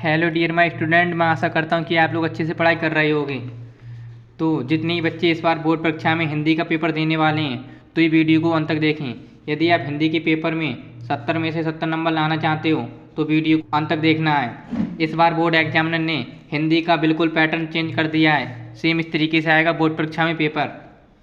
Hello dear my student, मैं आशा करता हूँ कि आप लोग अच्छे से पढ़ाई कर रहे होंगे। तो जितने बच्चे इस बार बोर्ड परीक्षा में हिंदी का पेपर देने वाले हैं तो ये वीडियो को अंत तक देखें। यदि आप हिंदी के पेपर में 70 में से 70 नंबर लाना चाहते हो तो वीडियो को अंत तक देखना है। इस बार बोर्ड एग्जामिनर ने हिंदी का बिल्कुल पैटर्न चेंज कर दिया है। सेम इस तरीके से आएगा बोर्ड परीक्षा में पेपर।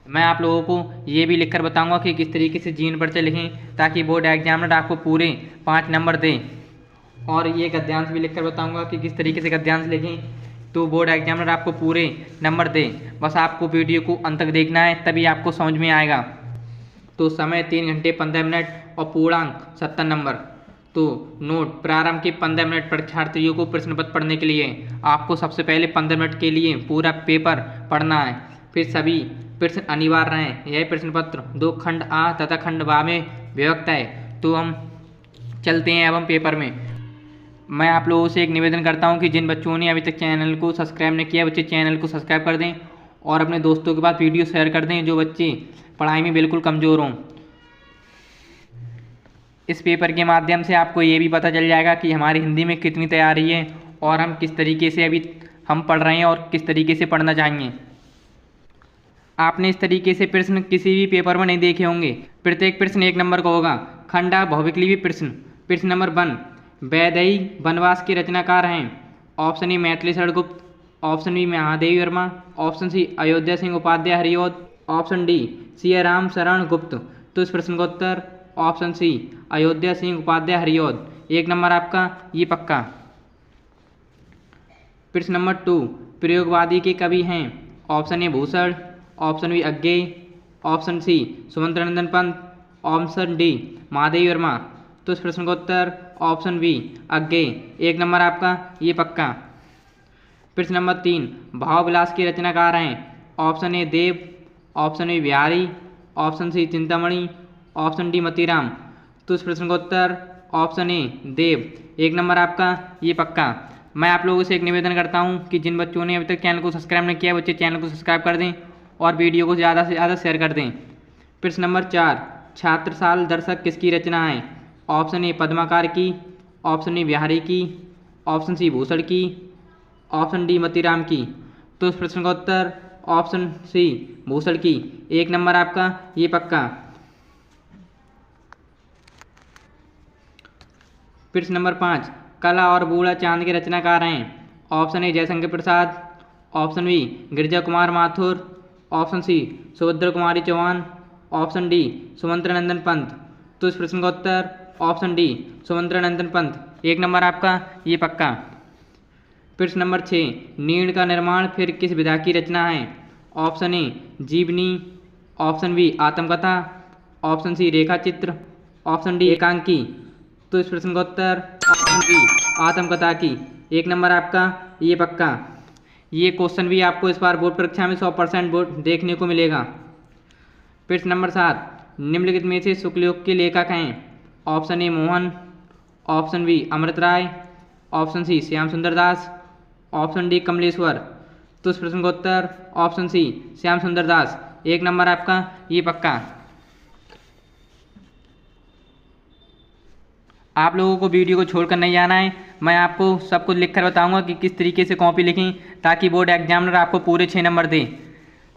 मैं आप लोगों को ये भी लिखकर बताऊँगा कि किस तरीके से जीन पर्चे लिखें ताकि बोर्ड एग्जामिनर आपको पूरे 5 नंबर दें। और ये गद्यांश भी लिखकर बताऊंगा कि किस तरीके से गद्यांश लिखें तो बोर्ड एग्जामिनर आपको पूरे नंबर दे। बस आपको वीडियो को अंत तक देखना है, तभी आपको समझ में आएगा। तो समय 3 घंटे 15 मिनट और पूर्णांक 70 नंबर। तो नोट, प्रारंभ के 15 मिनट परीक्षार्थियों को प्रश्न पत्र पढ़ने के लिए आपको सबसे पहले 15 मिनट के लिए पूरा पेपर पढ़ना है। फिर सभी प्रश्न अनिवार्य हैं। यह प्रश्न पत्र 2 खंड आ तथा खंड बा में विभक्त है। तो हम चलते हैं एवं पेपर में। मैं आप लोगों से एक निवेदन करता हूं कि जिन बच्चों ने अभी तक चैनल को सब्सक्राइब नहीं किया, बच्चे चैनल को सब्सक्राइब कर दें और अपने दोस्तों के पास वीडियो शेयर कर दें जो बच्चे पढ़ाई में बिल्कुल कमज़ोर हों। इस पेपर के माध्यम से आपको ये भी पता चल जाएगा कि हमारी हिंदी में कितनी तैयारी है और हम किस तरीके से अभी हम पढ़ रहे हैं और किस तरीके से पढ़ना चाहेंगे। आपने इस तरीके से प्रश्न किसी भी पेपर में नहीं देखे होंगे। प्रत्येक प्रश्न 1 नंबर का होगा। खंडा भौविकलिपि प्रश्न। प्रश्न नंबर 1, वैदेही वनवास के रचनाकार हैं। ऑप्शन ए Maithili Sharan Gupt, option B Mahadevi Verma, option C Ayodhya Singh Upadhyay Hariaudh, option D Siyaram Sharan Gupt. तो इस प्रश्न का उत्तर option C Ayodhya Singh Upadhyay Hariaudh. 1 number आपका ये पक्का। प्रश्न नंबर 2, प्रयोगवादी के कवि हैं। Option A Bhushan, option B Agyeya, option C Sumitranandan Pant, option D Mahadevi Verma. तो इस प्रश्न का उत्तर ऑप्शन बी अज्ञेय। 1 नंबर आपका ये पक्का। प्रश्न नंबर 3, भाव विलास के रचनाकार हैं। Option A Dev, option B Bihari, option C Chintamani, option D Matiram. तो इस प्रश्न का उत्तर ऑप्शन ए देव। 1 नंबर आपका ये पक्का। मैं आप लोगों से एक निवेदन करता हूं कि जिन बच्चों ने अभी तक चैनल को सब्सक्राइब नहीं किया, बच्चे चैनल को सब्सक्राइब कर दें और वीडियो को ज़्यादा से ज़्यादा शेयर कर दें। प्रश्न नंबर 4, छात्रसाल दर्शक किसकी रचना है। ऑप्शन ए पद्माकर की, ऑप्शन ए बिहारी की, ऑप्शन सी भूषण की, ऑप्शन डी मतीराम की। तो इस प्रश्न का उत्तर ऑप्शन सी भूषण की। 1 नंबर आपका ये पक्का। प्रश्न नंबर 5, कला और बूढ़ा चांद के रचनाकार हैं। Option A Jaishankar Prasad, option B Girija Kumar Mathur, option C Subhadra Kumari Chauhan, option D Sumitranandan Pant. तो इस प्रश्न का उत्तर option D Sumitranandan Pant. 1 number आपका ये पक्का। प्रश्न नंबर 6, नीड़ का निर्माण फिर किस विधा की रचना है। ऑप्शन ए जीवनी, ऑप्शन बी आत्मकथा, ऑप्शन सी रेखा चित्र, ऑप्शन डी एकांकी। तो इस प्रश्न का उत्तर ऑप्शन बी आत्मकथा की। 1 नंबर आपका ये पक्का। ये क्वेश्चन भी आपको इस बार बोर्ड परीक्षा में 100% बोर्ड देखने को मिलेगा। प्रश्न नंबर 7, निम्नलिखित में से शुक्लयुग के लेखक हैं। Option A Mohan, option B Amrit Rai, option C Shyam Sundar Das, option D Kamleshwar. तो इस प्रश्न का उत्तर ऑप्शन सी श्याम सुंदर दास। 1 नंबर आपका ये पक्का। आप लोगों को वीडियो को छोड़कर नहीं जाना है। मैं आपको सब कुछ लिखकर बताऊंगा कि किस तरीके से कॉपी लिखें ताकि बोर्ड एग्जामिनर आपको पूरे 6 नंबर दे।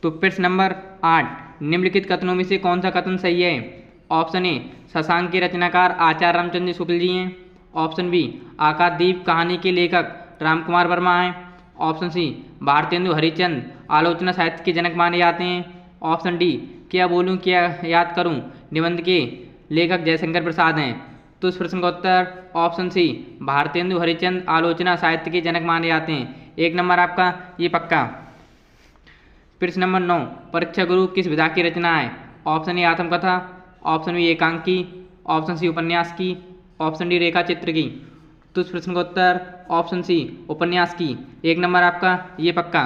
तो प्रश्न नंबर 8, निम्नलिखित कथनों में से कौन सा कथन सही है। ऑप्शन ए शशांक के रचनाकार आचार्य रामचंद्र शुक्ल जी हैं, ऑप्शन बी आकाशदीप कहानी के लेखक रामकुमार वर्मा हैं, ऑप्शन सी भारतेंदु हरिश्चंद्र आलोचना साहित्य के जनक माने जाते हैं, ऑप्शन डी क्या बोलूं क्या याद करूं निबंध के लेखक जयशंकर प्रसाद हैं। तो इस प्रश्न का उत्तर ऑप्शन सी भारतेंदु हरिश्चंद्र आलोचना साहित्य के जनक माने जाते हैं। 1 नंबर आपका ये पक्का। प्रश्न नंबर 9, परीक्षा गुरु किस विधा की रचना है। ऑप्शन ए आत्मकथा, ऑप्शन बी एकांकी, ऑप्शन सी उपन्यास की, ऑप्शन डी रेखा चित्र की। तो इस प्रश्न का उत्तर ऑप्शन सी उपन्यास की। 1 नंबर आपका ये पक्का।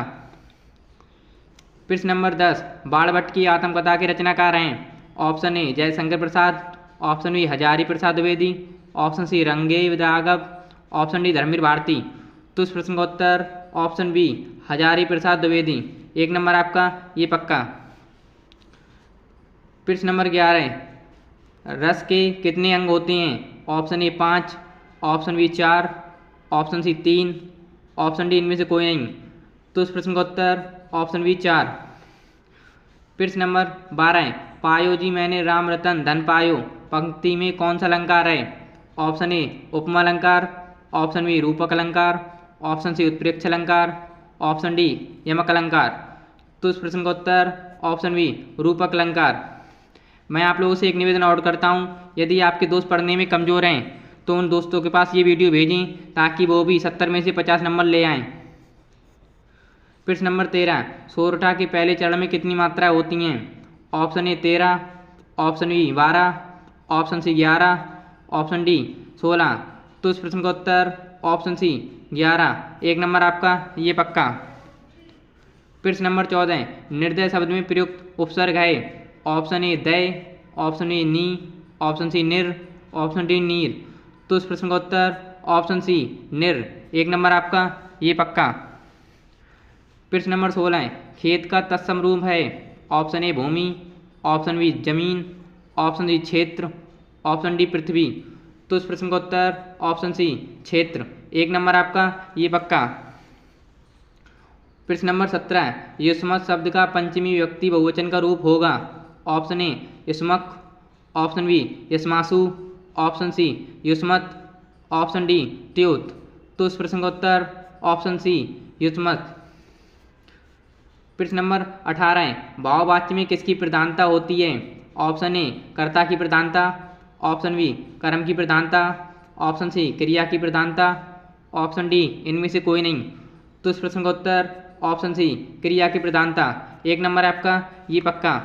प्रश्न नंबर 10, बाणभट्ट की आत्मकथा के रचनाकार हैं। Option A Jaishankar Prasad, option B Hazari Prasad Dwivedi, option C Rangeya Raghav, option D Dharamvir Bharati. तो इस प्रश्न का उत्तर option B Hazari Prasad Dwivedi. 1 number आपका ये पक्का। प्रश्न नंबर 11, रस के कितने अंग होते हैं। Option A 5, option B 4, option C 3, option D इनमें से कोई नहीं। तो इस प्रश्न का उत्तर ऑप्शन बी 4। प्रश्न नंबर 12, पायो जी मैंने राम रतन धन पायो पंक्ति में कौन सा अलंकार है? ऑप्शन ए उपमा अलंकार, ऑप्शन बी रूपक अलंकार, ऑप्शन सी उत्प्रेक्ष अलंकार, ऑप्शन डी यमक अलंकार। तो इस प्रश्न का उत्तर ऑप्शन बी रूपक अलंकार। मैं आप लोगों से एक निवेदन और करता हूँ, यदि आपके दोस्त पढ़ने में कमज़ोर हैं तो उन दोस्तों के पास ये वीडियो भेजें ताकि वो भी 70 में से 50 नंबर ले आएँ। प्रश्न नंबर 13, सोरठा के पहले चरण में कितनी मात्राएं होती हैं? Option A 13, option B 12, option C 11, option D 16। तो इस प्रश्न का उत्तर ऑप्शन सी 11, 1 नंबर आपका ये पक्का। प्रश्न नंबर 14, निर्दय शब्द में प्रयुक्त उपसर्ग है? ऑप्शन ए दय, option A knee, option C निर, ऑप्शन डी नीर। तो इस प्रश्न का उत्तर ऑप्शन सी निर, 1 नंबर आपका ये पक्का। प्रश्न नंबर 16, खेत का तत्सम रूप है? ऑप्शन ए भूमि, ऑप्शन बी जमीन, ऑप्शन सी क्षेत्र, ऑप्शन डी पृथ्वी। तो इस प्रश्न का उत्तर ऑप्शन सी क्षेत्र, 1 नंबर आपका ये पक्का। प्रश्न नंबर 17, युष्मत शब्द का पंचमी विभक्ति बहुवचन का रूप होगा? ऑप्शन ए युष्मक, ऑप्शन बी यस्मासु, ऑप्शन सी युष्मत, ऑप्शन डी त्योत। तो इस प्रश्न का उत्तर ऑप्शन सी युष्मत। प्रश्न नंबर 18, भाववाच्य में किसकी प्रधानता होती है? ऑप्शन ए कर्ता की प्रधानता, ऑप्शन बी कर्म की प्रधानता, ऑप्शन सी क्रिया की प्रधानता, ऑप्शन डी इनमें से कोई नहीं। तो इस प्रश्न का उत्तर ऑप्शन सी क्रिया की प्रधानता, 1 नंबर आपका ये पक्का।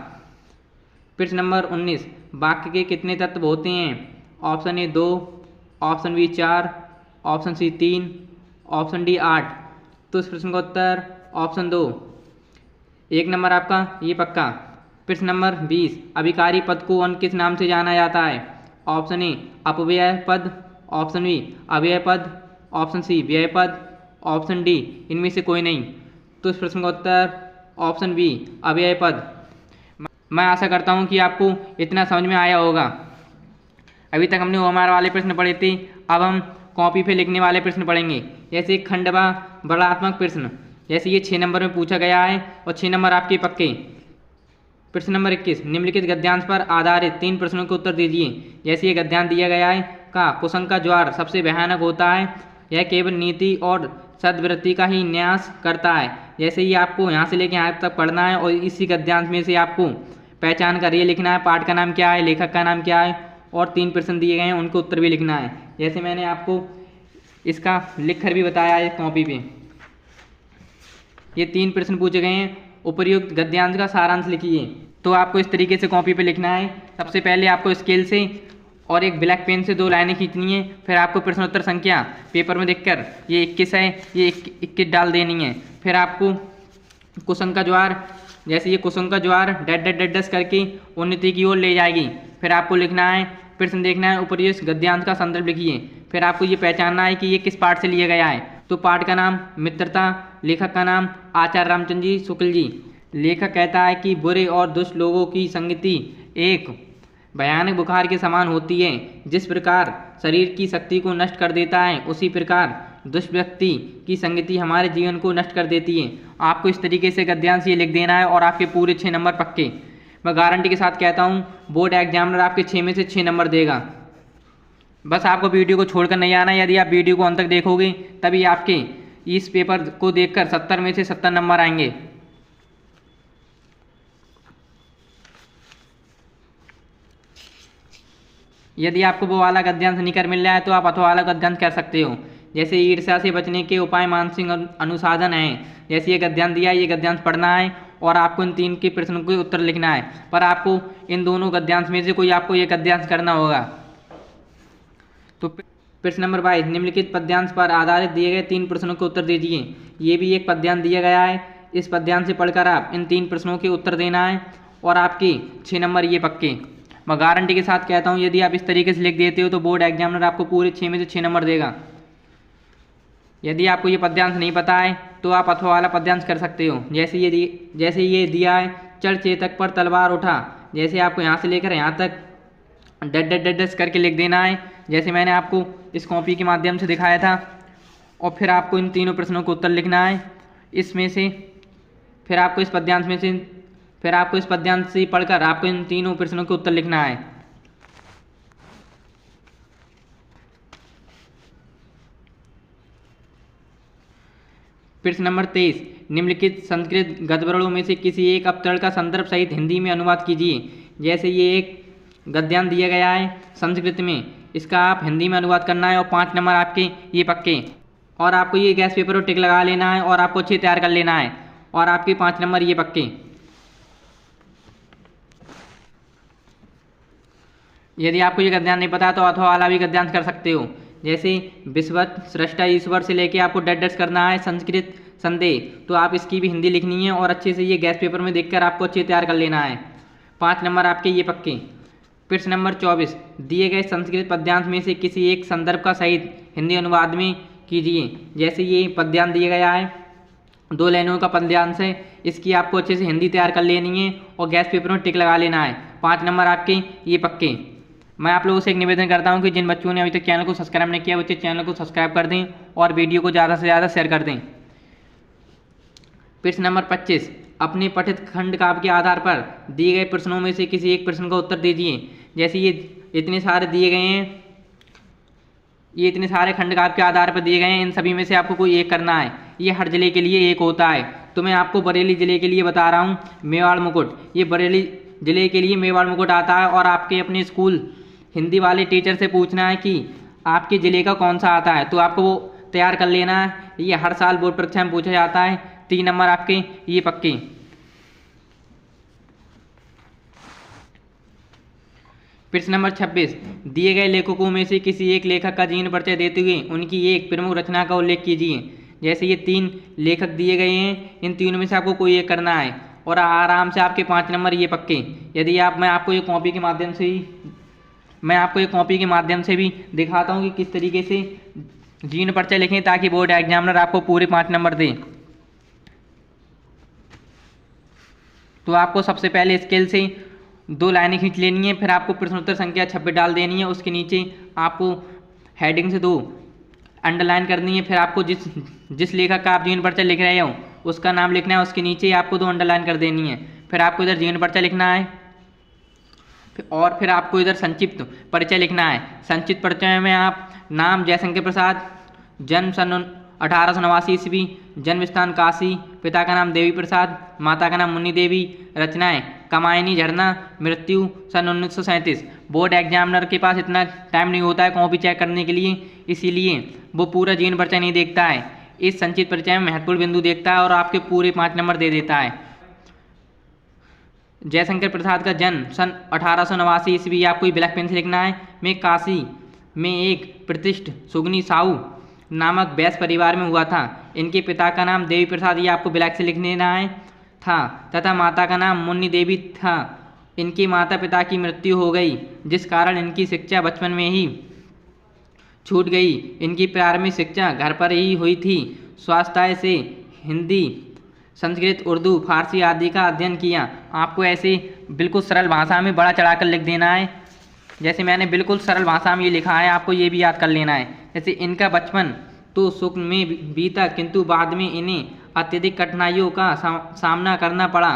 प्रश्न नंबर 19, वाक्य के कितने तत्व होते हैं? Option A 2, option B 4, option C 3, option D 8। तो इस प्रश्न का उत्तर ऑप्शन 2, 1 नंबर आपका ये पक्का। प्रश्न नंबर 20, अभिकारी पद को अन्य किस नाम से जाना जाता है? ऑप्शन ए अपव्यय पद, ऑप्शन बी अव्यय पद, ऑप्शन सी व्यय पद, ऑप्शन डी इनमें से कोई नहीं। तो इस प्रश्न का उत्तर ऑप्शन बी अव्यय पद। मैं आशा करता हूँ कि आपको इतना समझ में आया होगा। अभी तक हमने ओमार वाले प्रश्न पढ़े थे, अब हम कॉपी पे लिखने वाले प्रश्न पढ़ेंगे। जैसे खंडवा वर्णात्मक प्रश्न, जैसे ये 6 नंबर में पूछा गया है और 6 नंबर आपके पक्के। प्रश्न नंबर 21, निम्नलिखित गद्यांश पर आधारित 3 प्रश्नों के उत्तर दीजिए। जैसे ये गद्यांश दिया गया है का कुसंग का ज्वार सबसे भयानक होता है, यह केवल नीति और सद्वृत्ति का ही न्यास करता है। जैसे ये आपको यहाँ से लेकर यहाँ तक पढ़ना है और इसी गद्यांश में से आपको पहचान कर ये लिखना है, पाठ का नाम क्या है, लेखक का नाम क्या है, और 3 प्रश्न दिए गए हैं उनको उत्तर भी लिखना है। जैसे मैंने आपको इसका लिख कर भी बताया है कॉपी पे। ये 3 प्रश्न पूछे गए हैं, उपर्युक्त गद्यांश का सारांश लिखिए। तो आपको इस तरीके से कॉपी पे लिखना है। सबसे पहले आपको स्केल से और एक ब्लैक पेन से 2 लाइनें खींचनी है। फिर आपको प्रश्नोत्तर संख्या पेपर में देखकर ये 21 है, ये 21 डाल देनी है। फिर आपको कुसंग का ज्वार, जैसे ये कुसुम का ज्वार डैड डैड डैड करके उन्नति की ओर ले जाएगी। फिर आपको लिखना है, प्रश्न देखना है, उपर्युक्त गद्यांश का संदर्भ लिखिए। फिर आपको ये पहचानना है कि ये किस पाठ से लिया गया है। तो पाठ का नाम मित्रता, लेखक का नाम आचार्य रामचंद्र जी शुक्ल जी। लेखक कहता है कि बुरे और दुष्ट लोगों की संगति एक भयानक बुखार के समान होती है। जिस प्रकार शरीर की शक्ति को नष्ट कर देता है, उसी प्रकार दुष्ट व्यक्ति की संगति हमारे जीवन को नष्ट कर देती है। आपको इस तरीके से गद्यांश ये लिख देना है और आपके पूरे 6 नंबर पक्के। मैं गारंटी के साथ कहता हूँ बोर्ड एग्जामिनर आपके 6 में से 6 नंबर देगा। बस आपको वीडियो को छोड़कर नहीं आना। यदि आप वीडियो को अंत तक देखोगे तभी आपके इस पेपर को देखकर 70 में से 70 नंबर आएंगे। यदि आपको वो वाला गद्यांश नहीं कर मिल रहा है तो आप अथवा वाला गद्यांश कर सकते हो। जैसे ईर्ष्या से बचने के उपाय मानसिक अनुसाधन हैं। जैसे ये गद्यांश दिया है, ये गद्यांश पढ़ना है और आपको इन 3 के प्रश्नों के उत्तर लिखना है। पर आपको इन दोनों गद्यांश में से कोई आपको ये गद्यांश करना होगा। तो प्रश्न नंबर 22, निम्नलिखित पद्यांश पर आधारित दिए गए 3 प्रश्नों के उत्तर दीजिए। ये भी एक पद्यांश दिया गया है। इस पद्यांश से पढ़कर आप इन 3 प्रश्नों के उत्तर देना है और आपके 6 नंबर ये पक्के। मैं गारंटी के साथ कहता हूँ यदि आप इस तरीके से लिख देते हो तो बोर्ड एग्जामिनर आपको पूरे 6 में से 6 नंबर देगा। यदि आपको ये पद्यांश नहीं पता है तो आप अथवा वाला पद्यांश कर सकते हो। जैसे ये दिया है, चढ़ चेतक पर तलवार उठा। जैसे आपको यहाँ से लेकर यहाँ तक डड डड डड करके लिख देना है, जैसे मैंने आपको इस कॉपी के माध्यम से दिखाया था। और फिर आपको इन तीनों प्रश्नों को उत्तर लिखना है। इसमें से फिर आपको इस पद्यांश से पढ़कर आपको इन तीनों प्रश्नों के उत्तर लिखना है। प्रश्न नंबर 23, निम्नलिखित संस्कृत गद्यवर्णों में से किसी एक अवतरण का संदर्भ सहित हिंदी में अनुवाद कीजिए। जैसे ये एक गद्यांश दिया गया है संस्कृत में, इसका आप हिंदी में अनुवाद करना है और 5 नंबर आपके ये पक्के। और आपको ये गैस पेपर पर टिक लगा लेना है और आपको अच्छे तैयार कर लेना है और आपके 5 नंबर ये पक्के। यदि आपको ये गद्यांश नहीं पता तो अथवा वाला भी गद्यांश कर सकते हो। जैसे विश्वत सृष्टा ईश्वर से लेके आपको डट करना है संस्कृत संदेह, तो आप इसकी भी हिंदी लिखनी है और अच्छे से ये गैस पेपर में देखकर आपको अच्छे तैयार कर लेना है। 5 नंबर आपके ये पक्के। प्रश्न नंबर 24, दिए गए संस्कृत पद्यांश में से किसी एक संदर्भ का सहित हिंदी अनुवाद में कीजिए। जैसे ये पद्यांश दिया गया है, 2 लाइनों का पद्यांश है, इसकी आपको अच्छे से हिंदी तैयार कर लेनी है और गैस पेपर में टिक लगा लेना है। 5 नंबर आपके ये पक्के। मैं आप लोगों से एक निवेदन करता हूं कि जिन बच्चों ने अभी तक चैनल को सब्सक्राइब नहीं किया बच्चे चैनल को सब्सक्राइब कर दें और वीडियो को ज़्यादा से ज़्यादा शेयर कर दें। प्रश्न नंबर 25, अपने पठित खंड काव्य के आधार पर दिए गए प्रश्नों में से किसी एक प्रश्न का उत्तर दीजिए। जैसे ये इतने सारे दिए गए हैं, ये इतने सारे खंड काव्य के आधार पर दिए गए हैं, इन सभी में से आपको कोई एक करना है। ये हर जिले के लिए एक होता है, तो मैं आपको बरेली जिले के लिए बता रहा हूँ मेवाड़ मुकुट। ये बरेली जिले के लिए मेवाड़ मुकुट आता है और आपके अपने स्कूल हिंदी वाले टीचर से पूछना है कि आपके ज़िले का कौन सा आता है, तो आपको वो तैयार कर लेना है। ये हर साल बोर्ड परीक्षा में पूछा जाता है। 3 नंबर आपके ये पक्के। प्रश्न नंबर 26, दिए गए लेखकों में से किसी एक लेखक का जीवन परिचय देते हुए उनकी एक प्रमुख रचना का उल्लेख कीजिए। जैसे ये 3 लेखक दिए गए हैं, इन तीनों में से आपको कोई एक करना है और आराम से आपके 5 नंबर ये पक्के। यदि मैं आपको ये कॉपी के माध्यम से भी दिखाता हूँ कि किस तरीके से जीवन परिचय लिखें ताकि बोर्ड एग्जामिनर आपको पूरे 5 नंबर दे। तो आपको सबसे पहले स्केल से 2 लाइनें खींच लेनी है, फिर आपको प्रश्नोत्तर संख्या 26 डाल देनी है, उसके नीचे आपको हेडिंग से 2 अंडरलाइन करनी है। फिर आपको जिस लेखक का आप जीवन परिचय लिख रहे हो उसका नाम लिखना है, उसके नीचे आपको 2 अंडरलाइन कर देनी है। फिर आपको इधर जीवन परिचय लिखना है और फिर आपको इधर संक्षिप्त परिचय लिखना है। संक्षिप्त परिचय में आप नाम जयशंकर प्रसाद, जन्म सन 1889 ईस्वी, जन्म स्थान काशी, पिता का नाम देवी प्रसाद, माता का नाम मुन्नी देवी, रचनाएं कामायनी झरना, मृत्यु सन 1937। बोर्ड एग्जामिनर के पास इतना टाइम नहीं होता है कॉपी चेक करने के लिए, इसीलिए वो पूरा जीवन परिचय नहीं देखता है। इस संक्षिप्त परिचय में महत्वपूर्ण बिंदु देखता है और आपके पूरे 5 नंबर दे देता है। जयशंकर प्रसाद का जन्म सन 1889 ईस्वी, आपको ब्लैक पेन से लिखना है, में काशी में एक प्रतिष्ठित सुगनी साहू नामक वैश्य परिवार में हुआ था। इनके पिता का नाम देवी प्रसाद, ये आपको ब्लैक से लिख देना है था, तथा माता का नाम मुन्नी देवी था। इनके माता पिता की मृत्यु हो गई, जिस कारण इनकी शिक्षा बचपन में ही छूट गई। इनकी प्रारंभिक शिक्षा घर पर ही हुई थी। स्वास्थ्य से हिंदी, संस्कृत, उर्दू, फारसी आदि का अध्ययन किया। आपको ऐसे बिल्कुल सरल भाषा में बड़ा चढ़ाकर लिख देना है। जैसे मैंने बिल्कुल सरल भाषा में ये लिखा है, आपको ये भी याद कर लेना है। जैसे इनका बचपन तो सुख में बीता, किंतु बाद में इन्हें अत्यधिक कठिनाइयों का सामना करना पड़ा।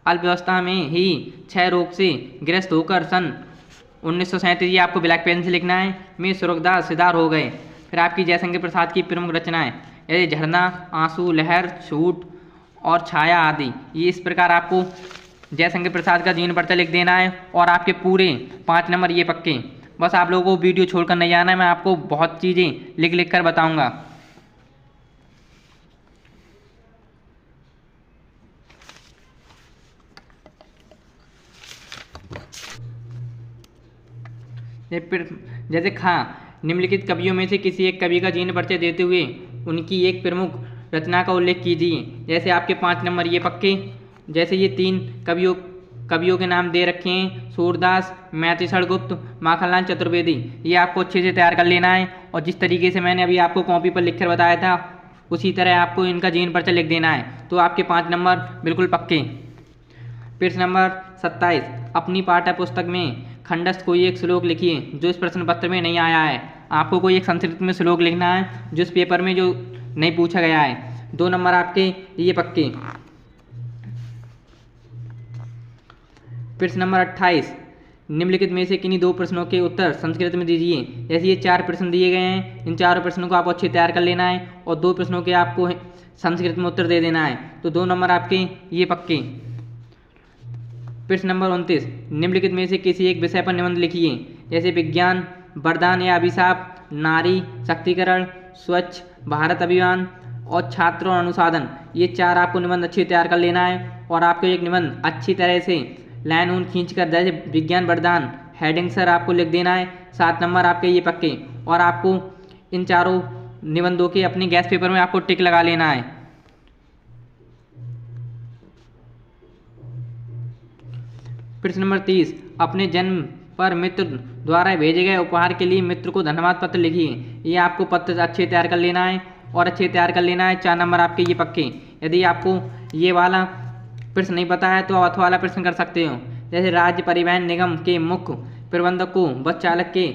अल्पावस्था में ही क्षय रोग से ग्रस्त होकर सन 1937, ये आपको ब्लैक पेन से लिखना है, में स्वर्गदास सिदार हो गए। फिर आपकी जयशंकर प्रसाद की प्रमुख रचनाएं जैसे झरना, आंसू, लहर, छूट और छाया आदि। ये इस प्रकार आपको जयशंकर प्रसाद का जीवन परिचय लिख देना है और आपके पूरे 5 नंबर ये पक्के। बस आप लोगों को वीडियो छोड़कर नहीं जाना है, मैं आपको बहुत चीज़ें लिख कर बताऊंगा। जैसे निम्नलिखित कवियों में से किसी एक कवि का जीवन परिचय देते हुए उनकी एक प्रमुख रचना का उल्लेख कीजिए। जैसे आपके 5 नंबर ये पक्के। जैसे ये 3 कवियों के नाम दे रखे हैं, सूरदास, मैथिली गुप्त, माखनलाल चतुर्वेदी। ये आपको अच्छे से तैयार कर लेना है और जिस तरीके से मैंने अभी आपको कॉपी पर लिखकर बताया था उसी तरह आपको इनका जीवन परिचय लिख देना है, तो आपके 5 नंबर बिल्कुल पक्के। प्रश्न नंबर 27, अपनी पाठ्य पुस्तक में खंडस्थ कोई एक श्लोक लिखिए जो इस प्रश्न पत्र में नहीं आया है। आपको कोई एक संस्कृत में श्लोक लिखना है जो इस पेपर में जो नहीं पूछा गया है। 2 नंबर आपके ये पक्के। प्रश्न नंबर 28, निम्नलिखित में से किन्हीं 2 प्रश्नों के उत्तर संस्कृत में दीजिए। जैसे ये 4 प्रश्न दिए गए हैं, इन चारों प्रश्नों को आपको अच्छे तैयार कर लेना है और 2 प्रश्नों के आपको संस्कृत में उत्तर दे देना है। तो 2 नंबर आपके ये पक्के। प्रश्न नंबर 29, निम्नलिखित में से किसी एक विषय पर निबंध लिखिए। जैसे विज्ञान, वरदान या अभिशाप, नारी शक्तिकरण, स्वच्छ भारत अभियान और छात्र और अनुसाधन। ये 4 आपको निबंध अच्छे तैयार कर लेना है और आपको एक निबंध अच्छी तरह से लाइन ऊन खींच कर, जैसे विज्ञान वरदान हेडिंग सर आपको लिख देना है। 7 नंबर आपके ये पक्के और आपको इन चारों निबंधों के अपने गैस पेपर में आपको टिक लगा लेना है। प्रश्न नंबर 30, अपने जन्म पर मित्र द्वारा भेजे गए उपहार के लिए मित्र को धन्यवाद पत्र लिखिए। ये आपको पत्र अच्छे तैयार कर लेना है और अच्छे तैयार कर लेना है। 4 नंबर आपके ये पक्के। यदि आपको ये वाला प्रश्न नहीं पता है तो आप अथवा वाला प्रश्न कर सकते हो। जैसे राज्य परिवहन निगम के मुख्य प्रबंधक को बस चालक के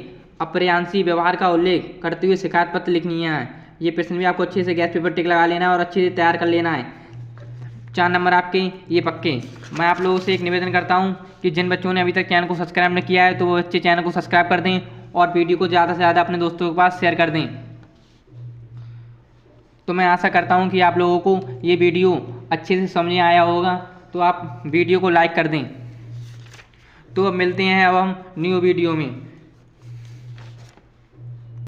अप्रयासी व्यवहार का उल्लेख करते हुए शिकायत पत्र लिखनी है। ये प्रश्न भी आपको अच्छे से गैस पेपर टिक लगा लेना है और अच्छे से तैयार कर लेना है। 4 नंबर आपके ये पक्के। मैं आप लोगों से एक निवेदन करता हूँ कि जिन बच्चों ने अभी तक चैनल को सब्सक्राइब नहीं किया है तो वो बच्चे चैनल को सब्सक्राइब कर दें और वीडियो को ज़्यादा से ज़्यादा अपने दोस्तों के पास शेयर कर दें। तो मैं आशा करता हूँ कि आप लोगों को ये वीडियो अच्छे से समझ में आया होगा, तो आप वीडियो को लाइक कर दें। तो अब मिलते हैं अब हम न्यू वीडियो में।